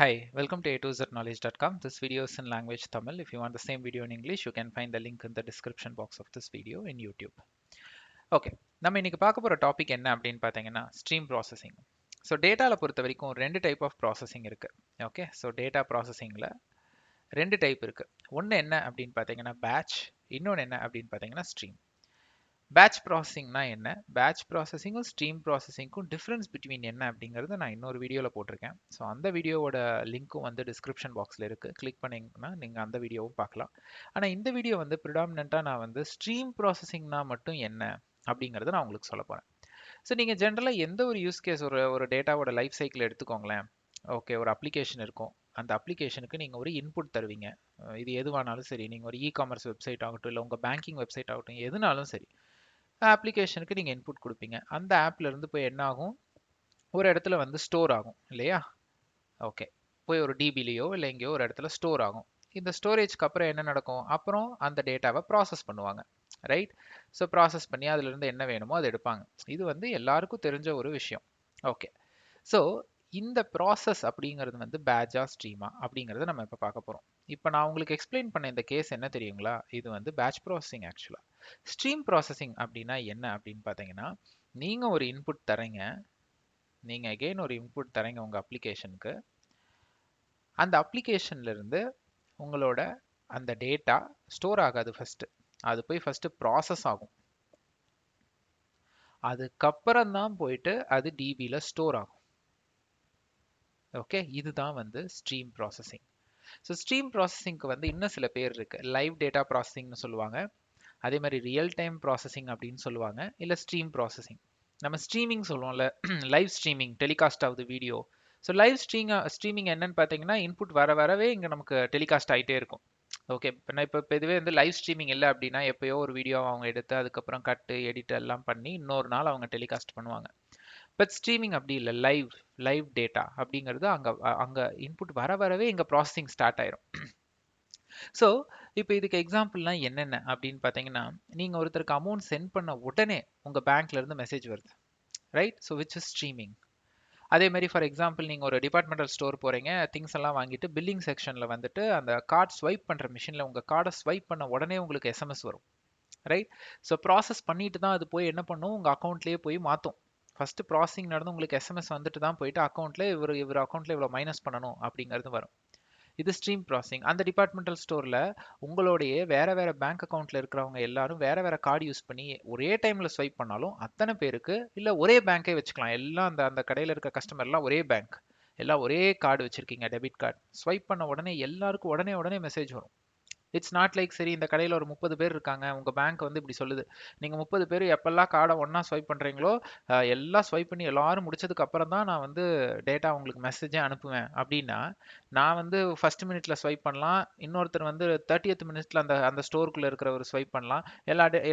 Hi, welcome to a2zknowledge.com. This video is in language Tamil. If you want the same video in English, you can find the link in the description box of this video in YouTube. Okay, நம்ம இன்னைக்கு பார்க்க போற topic என்ன அப்படின்னு பார்த்தீங்கன்னா stream processing. So டேட்டாவில் பொறுத்த வரைக்கும் ரெண்டு டைப் ஆஃப் ப்ராசஸிங் இருக்கு. ஓகே, ஸோ டேட்டா ப்ராசஸிங்கில் ரெண்டு டைப் இருக்கு. ஒன்று என்ன அப்படின்னு பார்த்தீங்கன்னா பேட்ச், இன்னொன்று என்ன அப்படின்னு பார்த்தீங்கன்னா ஸ்ட்ரீம். பேட்ச் ப்ராசஸிங்னா என்ன, பேட்ச் ப்ராசஸிங்கும் ஸ்ட்ரீம் ப்ராசஸிங்க்கும் டிஃப்ரென்ஸ் பிட்வீன் என்ன அப்படிங்கிறது நான் இன்னொரு வீடியோவில் போட்டிருக்கேன். ஸோ அந்த வீடியோவோட லிங்க்கும் வந்து டிஸ்கிரிப்ஷன் பாக்ஸில் இருக்குது. கிளிக் பண்ணிங்கன்னா நீங்கள் அந்த வீடியோவும் பார்க்கலாம். ஆனால் இந்த வீடியோ வந்து ப்ரிடாமினண்ட்டாக நான் வந்து ஸ்ட்ரீம் ப்ராசஸிங்னா மட்டும் என்ன அப்படிங்கிறத நான் உங்களுக்கு சொல்ல போகிறேன். ஸோ நீங்கள் ஜென்ரலாக எந்த ஒரு யூஸ் கேஸ் ஒரு டேட்டாவோட லைஃப் சைக்கிள் எடுத்துக்கோங்களேன். ஓகே, ஒரு அப்ளிகேஷன் இருக்கும். அந்த அப்ளிகேஷனுக்கு நீங்கள் ஒரு இன்புட் தருவீங்க. இது எதுவானாலும் சரி, நீங்கள் ஒரு இ-காமர்ஸ் வெப்சைட் ஆகட்டும், இல்லை உங்கள் பேங்கிங் வெப்சைட் ஆகட்டும், எதுனாலும் சரி, அப்ளிகேஷனுக்கு நீங்கள் இன்புட் கொடுப்பீங்க. அந்த ஆப்ல இருந்து போய் என்ன ஆகும், ஒரு இடத்துல வந்து ஸ்டோர் ஆகும் இல்லையா. ஓகே, போய் ஒரு டிபிலையோ இல்லை எங்கேயோ ஒரு இடத்துல ஸ்டோர் ஆகும். இந்த ஸ்டோரேஜ்க்கு அப்புறம் என்ன நடக்கும், அப்புறம் அந்த டேட்டாவை ப்ராசஸ் பண்ணுவாங்க. ரைட். ஸோ ப்ராசஸ் பண்ணி அதுல இருந்து என்ன வேணுமோ அதை எடுப்பாங்க. இது வந்து எல்லாருக்கும் தெரிஞ்ச ஒரு விஷயம். ஓகே, ஸோ இந்த ப்ராசஸ் அப்படிங்கிறது வந்து பேட்சா ஸ்ட்ரீமா அப்படிங்கிறத நம்ம இப்போ பார்க்க போகிறோம். இப்போ நான் உங்களுக்கு எக்ஸ்பிளைன் பண்ண இந்த கேஸ் என்ன தெரியுங்களா, இது வந்து பேட்ச் ப்ராசஸிங். ஆக்சுவலாக ஸ்ட்ரீம் ப்ராசஸிங் அப்படின்னா என்ன அப்படின்னு பார்த்தீங்கன்னா, நீங்கள் ஒரு இன்புட் தரீங்க, நீங்கள் அகெயின் ஒரு இன்புட் தரீங்க உங்கள் அப்ளிகேஷனுக்கு. அந்த அப்ளிகேஷன்ல இருந்து உங்களோட அந்த டேட்டா ஸ்டோர் ஆகாது. ஃபர்ஸ்ட் அது போய் ஃபர்ஸ்ட் ப்ராசஸ் ஆகும். அதுக்கப்புறம் தான் போயிட்டு அது டிபியில் ஸ்டோர் ஆகும். ஓகே, இதுதான் வந்து ஸ்ட்ரீம் ப்ராசஸிங். ஸோ ஸ்ட்ரீம் ப்ராசஸிங்க்கு வந்து இன்னும் சில பேர் இருக்கு. லைவ் டேட்டா ப்ராசஸிங்னு சொல்லுவாங்க, அதே மாதிரி ரியல் டைம் ப்ராசஸிங் அப்படின்னு சொல்லுவாங்க, இல்லை ஸ்ட்ரீம் ப்ராசஸிங். நம்ம ஸ்ட்ரீமிங் சொல்லுவோம்ல, லைவ் ஸ்ட்ரீமிங், டெலிகாஸ்ட் ஆகுது வீடியோ. ஸோ லைவ் ஸ்ட்ரீமிங் என்னன்னு பார்த்தீங்கன்னா, இன்புட் வரவே இங்கே நமக்கு டெலிகாஸ்ட் ஆகிட்டே இருக்கும். ஓகே, இப்போ இதுவே வந்து லைவ் ஸ்ட்ரீமிங் இல்லை அப்படின்னா, எப்பயோ ஒரு வீடியோ அவங்க எடுத்து அதுக்கப்புறம் கட்டு எடிட் எல்லாம் பண்ணி இன்னொரு நாள் அவங்க டெலிகாஸ்ட் பண்ணுவாங்க. பட் ஸ்ட்ரீமிங் அப்படி இல்லை. லைவ் டேட்டா அப்படிங்கிறது அங்கே இன்புட் வரவே இங்கே ப்ராசஸிங் ஸ்டார்ட் ஆயிரும். ஸோ இப்போ இதுக்கு எக்ஸாம்பிள்லாம் என்னென்ன அப்படின்னு பார்த்தீங்கன்னா, நீங்கள் ஒருத்தருக்கு அமௌண்ட் சென்ட் பண்ண உடனே உங்கள் பேங்க்ல இருந்து மெசேஜ் வருது. Right. So which is streaming. அதே மாதிரி ஃபார் எக்ஸாம்பிள் நீங்கள் ஒரு டிபார்ட்மெண்டல் ஸ்டோர் போகிறீங்க, திங்ஸ் எல்லாம் வாங்கிட்டு பில்லிங் செக்ஷனில் வந்துட்டு அந்த கார்டு ஸ்வைப் பண்ணுற மிஷினில் உங்கள் கார்டை ஸ்வைப் பண்ண உடனே உங்களுக்கு எஸ்எம்எஸ் வரும். ரைட். ஸோ ப்ராசஸ் பண்ணிட்டு தான் அது போய் என்ன பண்ணும், உங்கள் அக்கௌண்ட்லேயே போய் மாற்றும். ஃபர்ஸ்ட் ப்ராசஸிங் நடந்து உங்களுக்கு எஸ்எம்எஸ் வந்துட்டு தான் போயிட்டு அக்கௌண்ட்ல இவர் அக்கௌண்ட்ல இவ்வளோ மைனஸ் பண்ணணும் அப்படிங்கிறது வரும். இது ஸ்ட்ரீம் ப்ராசஸிங். அந்த டிபார்ட்மெண்டல் ஸ்டோர்ல உங்களுடைய வேற பேங்க் அக்கௌண்ட்ல இருக்கிறவங்க எல்லாரும் வேற கார்டு யூஸ் பண்ணி ஒரே டைம்ல ஸ்வைப் பண்ணாலும் அத்தனை பேருக்கு, இல்ல ஒரே பேங்கே வச்சுக்கலாம், எல்லாம் அந்த அந்த கடையில இருக்க கஸ்டமர் எல்லாம் ஒரே பேங்க், எல்லாம் ஒரே கார்டு வச்சிருக்கீங்க, டெபிட் கார்டு. ஸ்வைப் பண்ண உடனே எல்லாருக்கும் உடனே மெசேஜ் வரும். இட்ஸ் நாட் லைக் சரி இந்த கடையில் ஒரு 30 பேர் இருக்காங்க, உங்கள் பேங்க் வந்து இப்படி சொல்லுது, நீங்கள் 30 பேர் எப்பெல்லாம் கார்டை ஒன்றா ஸ்வைப் பண்ணுறீங்களோ எல்லாம் ஸ்வைப் பண்ணி எல்லாரும் முடிச்சதுக்கு அப்புறம் தான் நான் வந்து டேட்டா உங்களுக்கு மெசேஜே அனுப்புவேன் அப்படின்னா, நான் வந்து ஃபர்ஸ்ட் மினிட்ல ஸ்வைப் பண்ணலாம், இன்னொருத்தர் வந்து 30th மினிட்ல அந்த அந்த ஸ்டோருக்குள்ளே இருக்கிறவர் ஸ்வைப் பண்ணலாம்.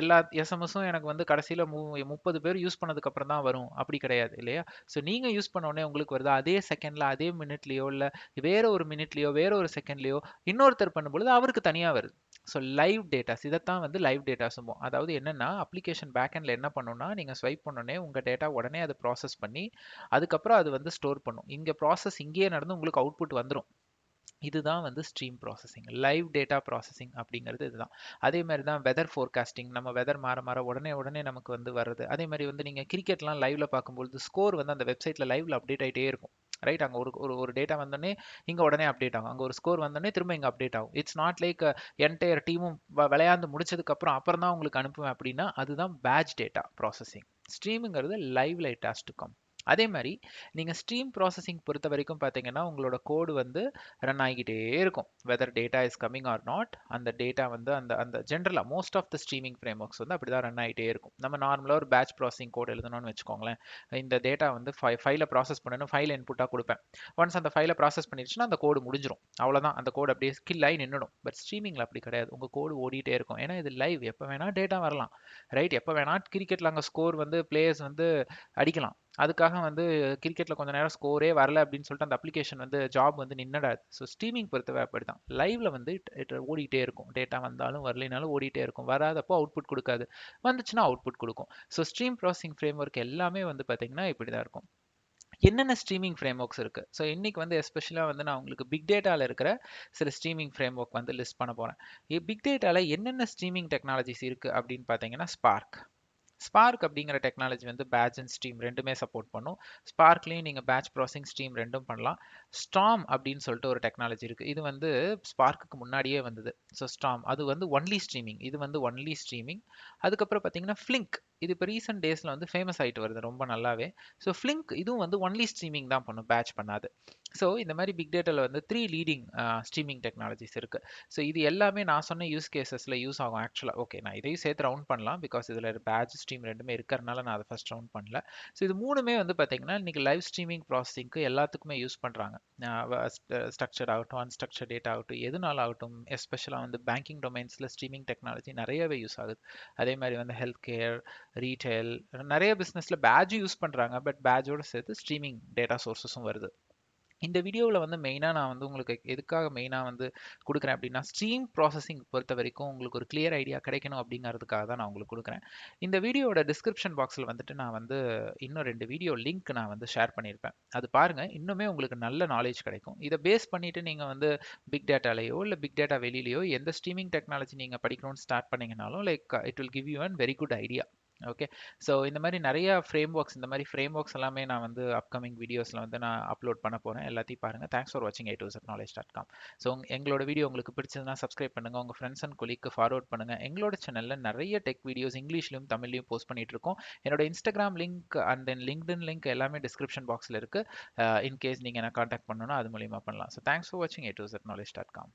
எல்லா எஸ்எம்எஸும் எனக்கு வந்து கடைசியில் 30 பேர் யூஸ் பண்ணதுக்கு அப்புறம் தான் வரும், அப்படி கிடையாது இல்லையா. ஸோ நீங்கள் யூஸ் பண்ண உடனே உங்களுக்கு வருது, அதே செகண்ட்ல அதே மினிட்லையோ இல்லை வேற ஒரு மினிட்லையோ வேற ஒரு செகண்ட்லையோ இன்னொருத்தர் பண்ணும்பொழுது அவருக்கு தனியாக வருது. ஸோ லைவ் டேட்டாஸ், இதைத்தான் வந்து லைவ் டேட்டாஸ். அதாவது என்னன்னா, அப்ளிகேஷன் பேக்எண்ட்ல என்ன பண்ணும்னா, நீங்க ஸ்வைப் பண்ணோடனே உங்க டேட்டா உடனே அது ப்ராசஸ் பண்ணி அதுக்கப்புறம் அது வந்து ஸ்டோர் பண்ணும். இங்க ப்ராசஸ் இங்கேயே நடந்து உங்களுக்கு அவுட்புட் வந்துடும். இதுதான் வந்து stream processing. Live data processing அப்படிங்கிறது இதுதான். அதே மாதிரி தான் வெதர் ஃபோர்காஸ்டிங். நம்ம வெதர் மாற உடனே நமக்கு வந்து வருது. அதே மாதிரி வந்து நீங்கள் கிரிக்கெட்லாம் லைவ்ல பார்க்கும்போது ஸ்கோர் வந்து அந்த வெப்சைட்ல லைவ்ல அப்டேட் ஆகிட்டே இருக்கும். ரைட். அங்கே ஒரு டேட்டா வந்தோடனே இங்கே உடனே அப்டேட் ஆகும், அங்கே ஒரு ஸ்கோர் வந்தோடனே திரும்ப இங்கே அப்டேட் ஆகும். இட்ஸ் நாட் லைக் என்டையர் டீமும் விளையாண்டு முடிச்சதுக்கு அப்புறம் தான் உங்களுக்கு அனுப்புவேன் அப்படின்னா, அதுதான் பேட்ச் டேட்டா ப்ராசஸிங். ஸ்ட்ரீமுங்கிறது லைவ்ல இட் ஹாஸ் டு கம். அதே மாதிரி நீங்கள் ஸ்ட்ரீம் ப்ராசஸிங் பொறுத்த வரைக்கும் பார்த்தீங்கன்னா, உங்களோட கோடு வந்து ரன் ஆகிக்கிட்டே இருக்கும். Weather data is coming or not, அந்த டேட்டா வந்து அந்த அந்த ஜென்ரலாக most of the streaming frameworks வந்து அப்படி தான் ரன் ஆகிட்டே இருக்கும். நம்ம நார்மலாக ஒரு பேட்ச் ப்ராசஸிங் கோட் எழுதணும்னு வச்சுக்கோங்களேன். இந்த டேட்டா வந்து ஃபைலை ப்ராசஸ் பண்ணணும், ஃபைலை இன்புட்டாக கொடுப்பேன். ஒன்ஸ் அந்த ஃபைலை ப்ராசஸ் பண்ணிடுச்சுன்னா அந்த கோடு முடிஞ்சிடும், அவ்வளோதான். அந்த கோடு அப்படியே ஸ்கில் ஆகி நின்றுடும். பட் ஸ்ட்ரீமிங்கில் அப்படி கிடையாது, உங்கள் கோடு ஓடிட்டே இருக்கும். ஏன்னா இது லைவ், எப்போ வேணால் டேட்டா வரலாம். ரைட். எப்போ வேணால் கிரிக்கெட்டில் அங்கே ஸ்கோர் வந்து பிளேயர்ஸ் வந்து அடிக்கலாம். அதுக்காக வந்து கிரிக்கெட்டில் கொஞ்சம் நேரம் ஸ்கோரே வரல அப்படின்னு சொல்லிட்டு அந்த அப்ளிகேஷன் வந்து ஜாப் வந்து நின்னடாது. ஸோ ஸ்ட்ரீமிங் பொறுத்தவரை அப்படி தான். லைவ்ல வந்து இட் ஓடிட்டே இருக்கும். டேட்டா வந்தாலும் வரலைனாலும் ஓடிட்டே இருக்கும். வராதப்போ அவுட்புட் கொடுக்காது, வந்துச்சுன்னா அவுட்புட் கொடுக்கும். So stream processing frame work எல்லாமே வந்து பார்த்தீங்கன்னா இப்படி தான் இருக்கும். என்னென்ன ஸ்ட்ரீமிங் ஃப்ரேம் ஒர்க்ஸ் இருக்கு. ஸோ இன்னைக்கு வந்து எஸ்பெஷலாக வந்து நான் உங்களுக்கு பிக் டேட்டாவில் இருக்கிற சில ஸ்ட்ரீமிங் ஃப்ரேம் ஒர்க் வந்து லிஸ்ட் பண்ண போகிறேன். பிக் டேட்டாவில் என்னென்ன ஸ்ட்ரீமிங் டெக்னாலஜிஸ் இருக்கு அப்படின்னு பார்த்தீங்கன்னா ஸ்பார்க். ஸ்பார்க் அப்படிங்கிற டெக்னாலஜி வந்து பேட்ச் அண்ட் ஸ்ட்ரீம் ரெண்டுமே சப்போர்ட் பண்ணும். ஸ்பார்க்லேயும் நீங்கள் பேட்ச் ப்ராசஸிங் ஸ்ட்ரீம் ரெண்டும் பண்ணலாம். ஸ்டார்ம் அப்படின்னு சொல்லிட்டு ஒரு டெக்னாலஜி இருக்குது. இது வந்து ஸ்பார்க்குக்கு முன்னாடியே வந்தது. ஸோ ஸ்டார்ம் அது வந்து ஒன்லி ஸ்ட்ரீமிங், இது வந்து ஒன்லி ஸ்ட்ரீமிங். அதுக்கப்புறம் பார்த்தீங்கன்னா ஃப்ளிங்க், இது இப்போ ரீசெண்ட் டேஸில் வந்து ஃபேமஸ் ஆகிட்டு வருது ரொம்ப நல்லாவே. ஸோ ஃப்ளிங்க் இதுவும் வந்து ஒன்லி ஸ்ட்ரீமிங் தான் பண்ணும், பேட்ச் பண்ணாது. ஸோ இந்த மாதிரி பிக் டேட்டாவில் வந்து 3 லீடிங் ஸ்ட்ரீமிங் டெக்னாலஜிஸ் இருக்கு. ஸோ இது எல்லாமே நான் சொன்ன யூஸ் கேசஸில் யூஸ் ஆகும் ஆக்சுவலாக. ஓகே, நான் இதையும் சேர்த்து ரவுண்ட் பண்ணலாம் பிகாஸ் இதில் பேட்ச் ஸ்ட்ரீம் ரெண்டுமே இருக்கிறனால நான் அதை ஃபர்ஸ்ட் ரவுண்ட் பண்ணல. ஸோ இது மூணுமே வந்து பார்த்தீங்கன்னா இன்னைக்கு லைவ் ஸ்ட்ரீமிங் ப்ராசஸிங்க்கு எல்லாத்துக்குமே யூஸ் பண்ணுறாங்க. ஸ்ட்ரக்சர்ட் ஆகட்டும், அன்ஸ்ட்ரக்சர் டேட்டா ஆகட்டும், எதுனால ஆகட்டும், எஸ்பெஷலாக வந்து பேங்கிங் டொமைன்ஸில் ஸ்ட்ரீமிங் டெக்னாலஜி நிறையவே யூஸ் ஆகுது. அதே மாதிரி வந்து ஹெல்த் கேர், ரீட்டைல், நிறைய பிஸ்னஸில் பேட்சும் யூஸ் பண்ணுறாங்க. பட் பேட்சோட சேர்த்து ஸ்ட்ரீமிங் டேட்டா சோர்ஸஸும் வருது. இந்த வீடியோவில் வந்து மெயினாக நான் வந்து உங்களுக்கு எதுக்காக மெயினாக வந்து கொடுக்குறேன் அப்படின்னா, ஸ்ட்ரீம் ப்ராசஸிங் பொறுத்த வரைக்கும் உங்களுக்கு ஒரு கிளியர் ஐடியா கிடைக்கணும் அப்படிங்கிறதுக்காக தான் நான் உங்களுக்கு கொடுக்குறேன். இந்த வீடியோட டிஸ்கிரிப்ஷன் பாக்ஸில் வந்துட்டு நான் வந்து இன்னும் 2 வீடியோ லிங்க் நான் வந்து ஷேர் பண்ணியிருப்பேன். அது பாருங்கள், இன்னுமே உங்களுக்கு நல்ல நாலேஜ் கிடைக்கும். இதை பேஸ் பண்ணிவிட்டு நீங்கள் வந்து பிக் டேட்டாலேயோ இல்லை பிக் டேட்டா வெளியிலையோ எந்த ஸ்ட்ரீமிங் டெக்னாலஜி நீங்கள் படிக்கணும்னு ஸ்டார்ட் பண்ணீங்கனாலும் like it will give you an very good idea. Okay, so இந்த மாதிரி நிறைய ஃப்ரேம் ஒர்க்ஸ், இந்த மாதிரி ஃப்ரேம் ஒர்க்ஸ் எல்லாமே நான் வந்து அப்கமிங் வீடியோஸில் வந்து நான் அப்லோட் பண்ண போகிறேன். எல்லாத்தையும் பாருங்கள். தேங்க்ஸ் ஃபார் வாட்சிங் A2ZKnowledge.com. ஸோ எங்களோட வீடியோ உங்களுக்கு பிடிச்சதுன்னா சப்ஸ்கிரைப் பண்ணுங்கள், உங்கள் ஃப்ரெண்ட்ஸ் அண்ட் கொலீக்கு ஃபார்வர்ட் பண்ணுங்கள். எங்களோட சேனலில் நிறைய டெக் வீடியோஸ் இங்கிலீஷ்லையும் தமிழ்லையும் போஸ்ட் பண்ணிட்டு இருக்கோம். என்னோட Instagram link and then LinkedIn link எல்லாமே டிஸ்கிரிப்ஷன் பாக்ஸில் இருக்குது. இன்கேஸ் நீங்கள் என்ன காண்டாக்ட் பண்ணணும்னா அது மூலியமாக பண்ணலாம். ஸோ தேங்க்ஸ் ஃபார் வாட்சிங் A2ZKnowledge.com.